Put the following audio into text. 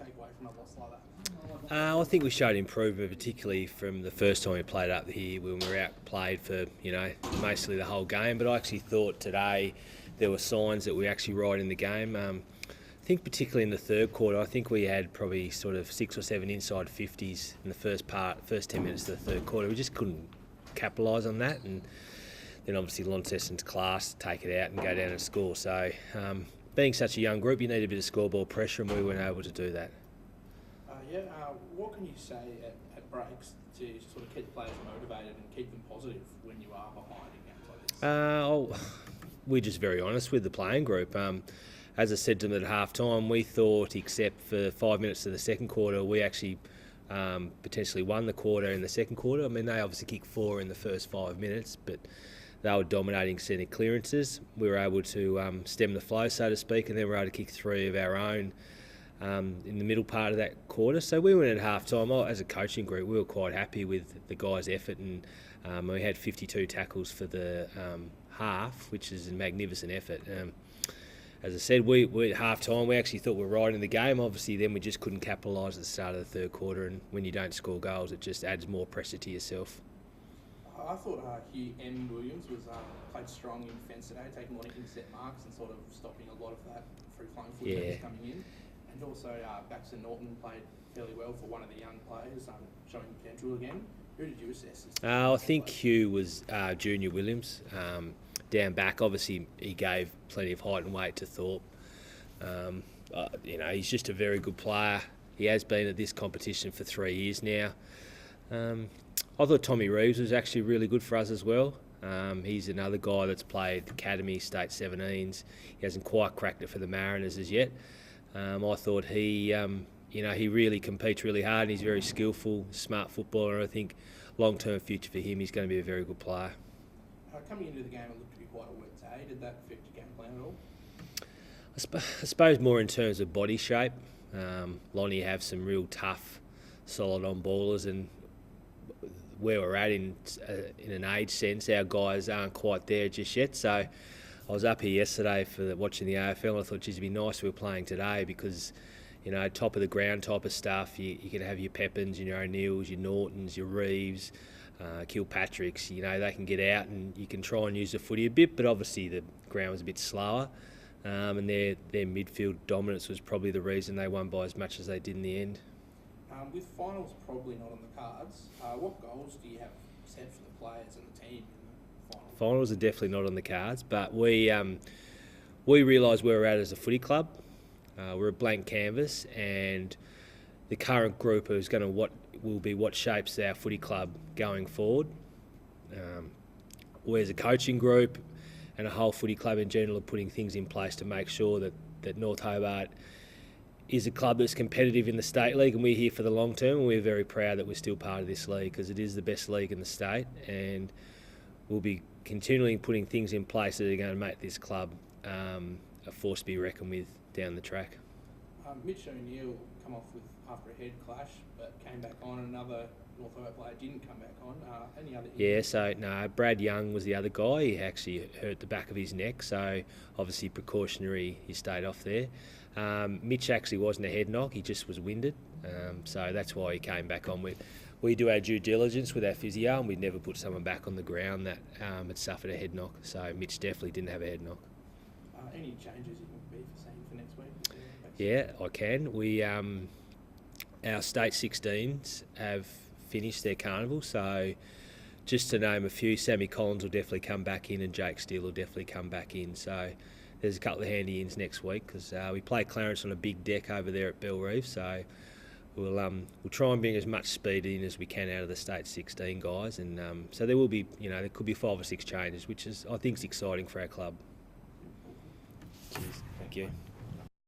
take away from a loss like that? I think we showed improvement, particularly from the first time we played up here when we were outplayed for mostly the whole game. But I actually thought today there were signs that we were actually right in the game. I think particularly in the third quarter, I think we had probably sort of 6 or 7 inside 50s in the first 10 minutes of the third quarter. We just couldn't capitalise on that, and then obviously Launceston's class take it out and go down and score. So being such a young group, you need a bit of scoreboard pressure, and we weren't able to do that. What can you say at breaks to sort of keep the players motivated and keep them positive when you are behind in games like this? We're just very honest with the playing group. As I said to them at half time, we thought, except for 5 minutes of the second quarter, we actually potentially won the quarter in the second quarter. I mean, they obviously kicked 4 in the first 5 minutes, but they were dominating centre clearances. We were able to stem the flow, so to speak, and then we were able to kick 3 of our own in the middle part of that quarter. So we went at half time. As a coaching group, we were quite happy with the guys' effort, and we had 52 tackles for the half, which is a magnificent effort. As I said, we at half time, we actually thought we were right in the game. Obviously, then we just couldn't capitalise at the start of the third quarter, and when you don't score goals, it just adds more pressure to yourself. I thought Hugh M. Williams was played strong in defence today, taking a lot of inset marks and sort of stopping a lot of that free-flowing footage coming in. And also Baxter Norton played fairly well for one of the young players, showing potential again. Who did you assess? I think Hugh was Junior Williams. Down back, obviously he gave plenty of height and weight to Thorpe. He's just a very good player. He has been at this competition for 3 years now. I thought Tommy Reeves was actually really good for us as well. He's another guy that's played Academy, State 17s. He hasn't quite cracked it for the Mariners as yet. I thought he really competes really hard, and he's very skillful, smart footballer, and I think long-term future for him, he's going to be a very good player. Coming into the game, it looked to be quite a wet day. Did that affect your game plan at all? I suppose more in terms of body shape. Lonnie have some real tough, solid on-ballers, and where we're at in an age sense, our guys aren't quite there just yet. So I was up here yesterday for watching the AFL, and I thought, geez, it'd be nice if we were playing today because, top of the ground type of stuff, you can have your Peppins, your O'Neills, your Nortons, your Reeves, Kilpatricks. They can get out and you can try and use the footy a bit, but obviously the ground was a bit slower, and their midfield dominance was probably the reason they won by as much as they did in the end. With finals probably not on the cards, what goals do you have set for the players and the team in the finals? Finals are definitely not on the cards, but we realise where we're at as a footy club. We're a blank canvas, and the current group is going to what shapes our footy club going forward. We as a coaching group and a whole footy club in general are putting things in place to make sure that North Hobart is a club that's competitive in the state league, and we're here for the long term, and we're very proud that we're still part of this league because it is the best league in the state, and we'll be continually putting things in place that are going to make this club a force to be reckoned with down the track. Mitch O'Neill come off after a head clash, but came back on. Another North Hobart player didn't come back on. Any other injuries? Brad Young was the other guy. He actually hurt the back of his neck, so obviously precautionary, he stayed off there. Mitch actually wasn't a head knock, he just was winded, so that's why he came back on. We do our due diligence with our physio, and we'd never put someone back on the ground that had suffered a head knock, so Mitch definitely didn't have a head knock. Any changes you can be foreseeing for next week? Yeah, I can. Our State 16s have finished their carnival, so just to name a few, Sammy Collins will definitely come back in and Jake Steele will definitely come back in. So there's a couple of handy ins next week because we play Clarence on a big deck over there at Bell Reef, so we'll try and bring as much speed in as we can out of the State 16 guys, and so there will be, there could be 5 or 6 changes, which is, I think, is exciting for our club. Cheers. Thank you.